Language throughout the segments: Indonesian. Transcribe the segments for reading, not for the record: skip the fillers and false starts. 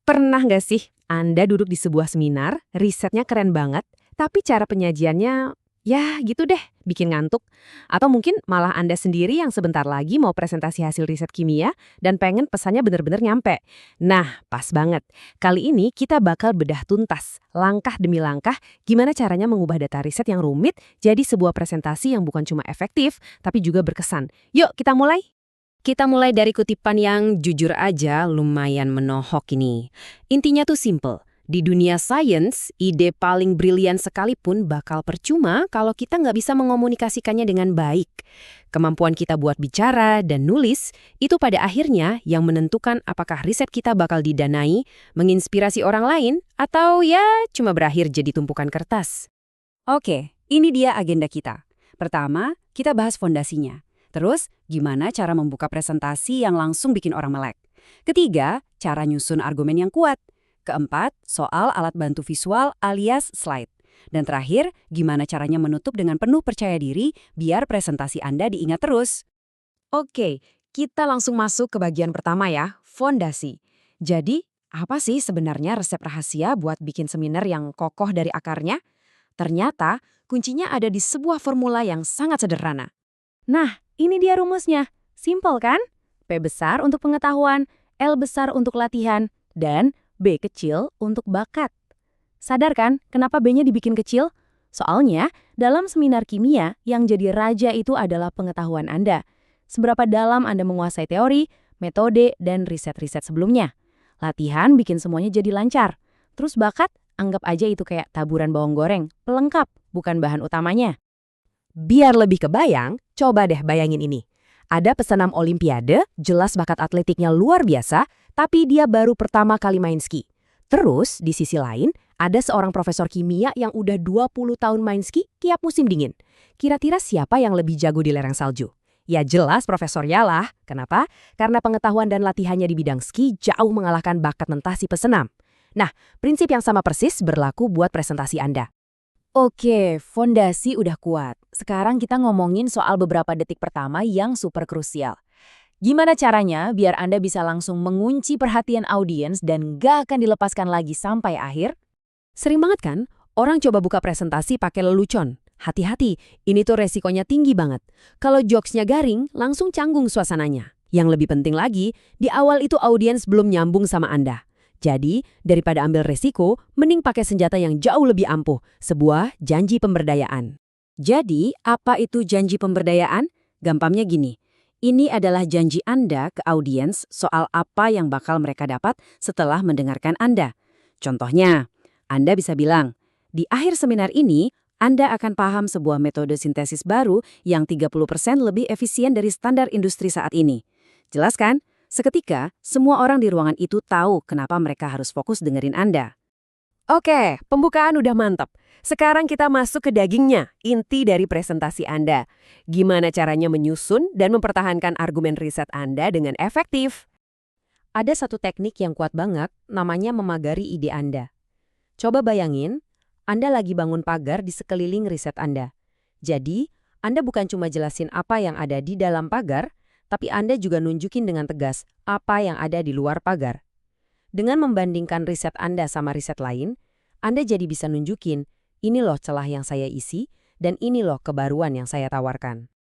Pernah nggak sih Anda duduk di sebuah seminar, risetnya keren banget, tapi cara penyajiannya, ya gitu deh, bikin ngantuk. Atau mungkin malah Anda sendiri yang sebentar lagi mau presentasi hasil riset kimia dan pengen pesannya bener-bener nyampe. Nah, pas banget. Kali ini kita bakal bedah tuntas, langkah demi langkah, gimana caranya mengubah data riset yang rumit jadi sebuah presentasi yang bukan cuma efektif, tapi juga berkesan. Yuk, kita mulai! Kita mulai dari kutipan yang jujur aja lumayan menohok ini. Intinya tuh simple. Di dunia sains, ide paling brilian sekalipun bakal percuma kalau kita nggak bisa mengomunikasikannya dengan baik. Kemampuan kita buat bicara dan nulis, itu pada akhirnya yang menentukan apakah riset kita bakal didanai, menginspirasi orang lain, atau ya cuma berakhir jadi tumpukan kertas. Oke, ini dia agenda kita. Pertama, kita bahas fondasinya. Terus, gimana cara membuka presentasi yang langsung bikin orang melek. Ketiga, cara nyusun argumen yang kuat. Keempat, soal alat bantu visual alias slide. Dan terakhir, gimana caranya menutup dengan penuh percaya diri biar presentasi Anda diingat terus. Oke, kita langsung masuk ke bagian pertama ya, fondasi. Jadi, apa sih sebenarnya resep rahasia buat bikin seminar yang kokoh dari akarnya? Ternyata, kuncinya ada di sebuah formula yang sangat sederhana. Nah, ini dia rumusnya. Simple kan? P besar untuk pengetahuan, L besar untuk latihan, dan B kecil untuk bakat. Sadar kan kenapa B-nya dibikin kecil? Soalnya, dalam seminar kimia, yang jadi raja itu adalah pengetahuan Anda. Seberapa dalam Anda menguasai teori, metode, dan riset-riset sebelumnya. Latihan bikin semuanya jadi lancar. Terus bakat, anggap aja itu kayak taburan bawang goreng, pelengkap, bukan bahan utamanya. Biar lebih kebayang, coba deh bayangin ini. Ada pesenam olimpiade, jelas bakat atletiknya luar biasa, tapi dia baru pertama kali main ski. Terus, di sisi lain, ada seorang profesor kimia yang udah 20 tahun main ski tiap musim dingin. Kira-kira siapa yang lebih jago di lereng salju? Ya jelas profesornya lah. Kenapa? Karena pengetahuan dan latihannya di bidang ski jauh mengalahkan bakat mentah si pesenam. Nah, prinsip yang sama persis berlaku buat presentasi Anda. Oke, fondasi udah kuat. Sekarang kita ngomongin soal beberapa detik pertama yang super krusial. Gimana caranya biar Anda bisa langsung mengunci perhatian audiens dan gak akan dilepaskan lagi sampai akhir? Sering banget kan, orang coba buka presentasi pakai lelucon. Hati-hati, ini tuh resikonya tinggi banget. Kalau jokesnya garing, langsung canggung suasananya. Yang lebih penting lagi, di awal itu audiens belum nyambung sama Anda. Jadi, daripada ambil resiko, mending pakai senjata yang jauh lebih ampuh, sebuah janji pemberdayaan. Jadi, apa itu janji pemberdayaan? Gampangnya gini, ini adalah janji Anda ke audiens soal apa yang bakal mereka dapat setelah mendengarkan Anda. Contohnya, Anda bisa bilang, di akhir seminar ini, Anda akan paham sebuah metode sintesis baru yang 30% lebih efisien dari standar industri saat ini. Jelas kan? Seketika, semua orang di ruangan itu tahu kenapa mereka harus fokus dengerin Anda. Oke, pembukaan udah mantap. Sekarang kita masuk ke dagingnya, inti dari presentasi Anda. Gimana caranya menyusun dan mempertahankan argumen riset Anda dengan efektif? Ada satu teknik yang kuat banget, namanya memagari ide Anda. Coba bayangin, Anda lagi bangun pagar di sekeliling riset Anda. Jadi, Anda bukan cuma jelasin apa yang ada di dalam pagar, tapi Anda juga nunjukin dengan tegas apa yang ada di luar pagar. Dengan membandingkan riset Anda sama riset lain, Anda jadi bisa nunjukin, ini loh celah yang saya isi, dan ini loh kebaruan yang saya tawarkan.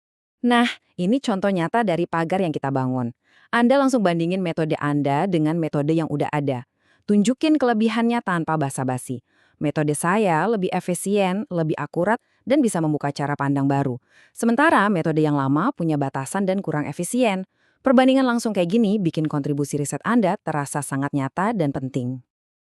Nah, ini contoh nyata dari pagar yang kita bangun. Anda langsung bandingin metode Anda dengan metode yang udah ada. Tunjukin kelebihannya tanpa basa-basi. Metode saya lebih efisien, lebih akurat, dan bisa membuka cara pandang baru. Sementara metode yang lama punya batasan dan kurang efisien. Perbandingan langsung kayak gini bikin kontribusi riset Anda terasa sangat nyata dan penting.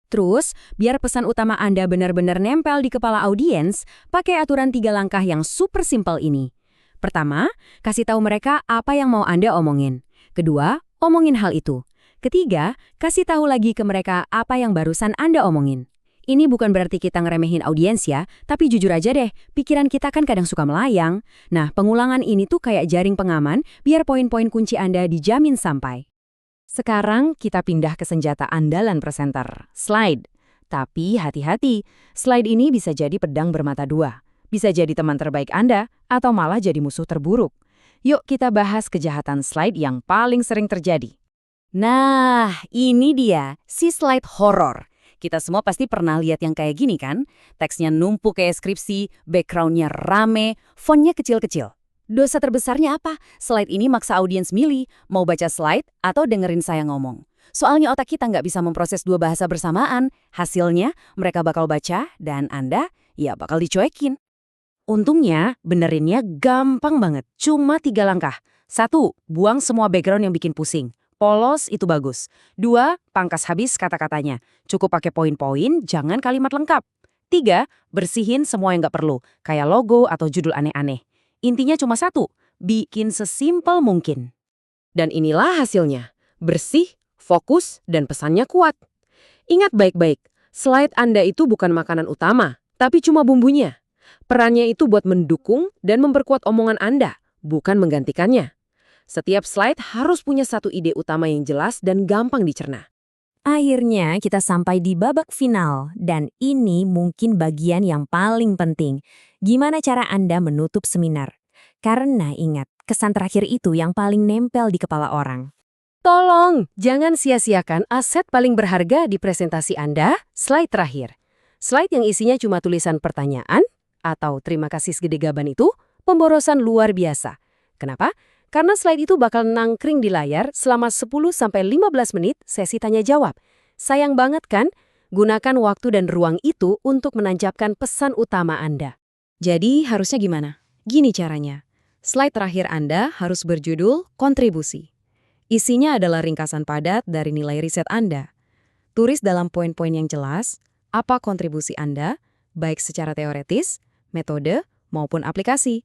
Terus, biar pesan utama Anda benar-benar nempel di kepala audiens, pakai aturan 3 langkah yang super simpel ini. Pertama, kasih tahu mereka apa yang mau Anda omongin. Kedua, omongin hal itu. Ketiga, kasih tahu lagi ke mereka apa yang barusan Anda omongin. Ini bukan berarti kita ngeremehin audiens ya, tapi jujur aja deh, pikiran kita kan kadang suka melayang. Nah, pengulangan ini tuh kayak jaring pengaman, biar poin-poin kunci Anda dijamin sampai. Sekarang kita pindah ke senjata andalan presenter, slide. Tapi hati-hati, slide ini bisa jadi pedang bermata dua. Bisa jadi teman terbaik Anda, atau malah jadi musuh terburuk. Yuk kita bahas kejahatan slide yang paling sering terjadi. Nah, ini dia, si slide horor. Kita semua pasti pernah lihat yang kayak gini kan? Teksnya numpuk kayak skripsi, backgroundnya rame, fontnya kecil-kecil. Dosa terbesarnya apa? Slide ini maksa audiens milih, mau baca slide atau dengerin saya ngomong. Soalnya otak kita nggak bisa memproses dua bahasa bersamaan. Hasilnya, mereka bakal baca dan Anda, ya bakal dicuekin. Untungnya, benerinnya gampang banget. Cuma 3 langkah. 1. Buang semua background yang bikin pusing. Polos itu bagus. 2. Pangkas habis kata-katanya. Cukup pakai poin-poin, jangan kalimat lengkap. 3. Bersihin semua yang nggak perlu, kayak logo atau judul aneh-aneh. Intinya cuma 1. Bikin sesimpel mungkin. Dan inilah hasilnya. Bersih, fokus, dan pesannya kuat. Ingat baik-baik, slide Anda itu bukan makanan utama, tapi cuma bumbunya. Perannya itu buat mendukung dan memperkuat omongan Anda, bukan menggantikannya. Setiap slide harus punya satu ide utama yang jelas dan gampang dicerna. Akhirnya kita sampai di babak final, dan ini mungkin bagian yang paling penting. Gimana cara Anda menutup seminar? Karena ingat, kesan terakhir itu yang paling nempel di kepala orang. Tolong, jangan sia-siakan aset paling berharga di presentasi Anda, slide terakhir. Slide yang isinya cuma tulisan pertanyaan, atau terima kasih segede gaban itu, pemborosan luar biasa. Kenapa? Karena slide itu bakal nangkring di layar selama 10-15 menit sesi tanya-jawab. Sayang banget kan? Gunakan waktu dan ruang itu untuk menancapkan pesan utama Anda. Jadi harusnya gimana? Gini caranya. Slide terakhir Anda harus berjudul kontribusi. Isinya adalah ringkasan padat dari nilai riset Anda. Tulis dalam poin-poin yang jelas apa kontribusi Anda, baik secara teoretis, metode, maupun aplikasi.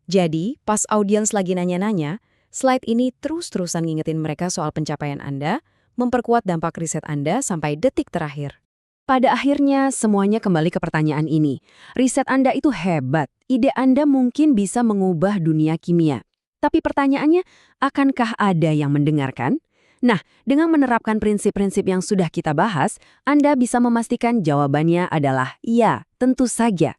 Jadi, pas audiens lagi nanya-nanya, slide ini terus-terusan ngingetin mereka soal pencapaian Anda, memperkuat dampak riset Anda sampai detik terakhir. Pada akhirnya, semuanya kembali ke pertanyaan ini. Riset Anda itu hebat, ide Anda mungkin bisa mengubah dunia kimia. Tapi pertanyaannya, akankah ada yang mendengarkan? Nah, dengan menerapkan prinsip-prinsip yang sudah kita bahas, Anda bisa memastikan jawabannya adalah iya, tentu saja.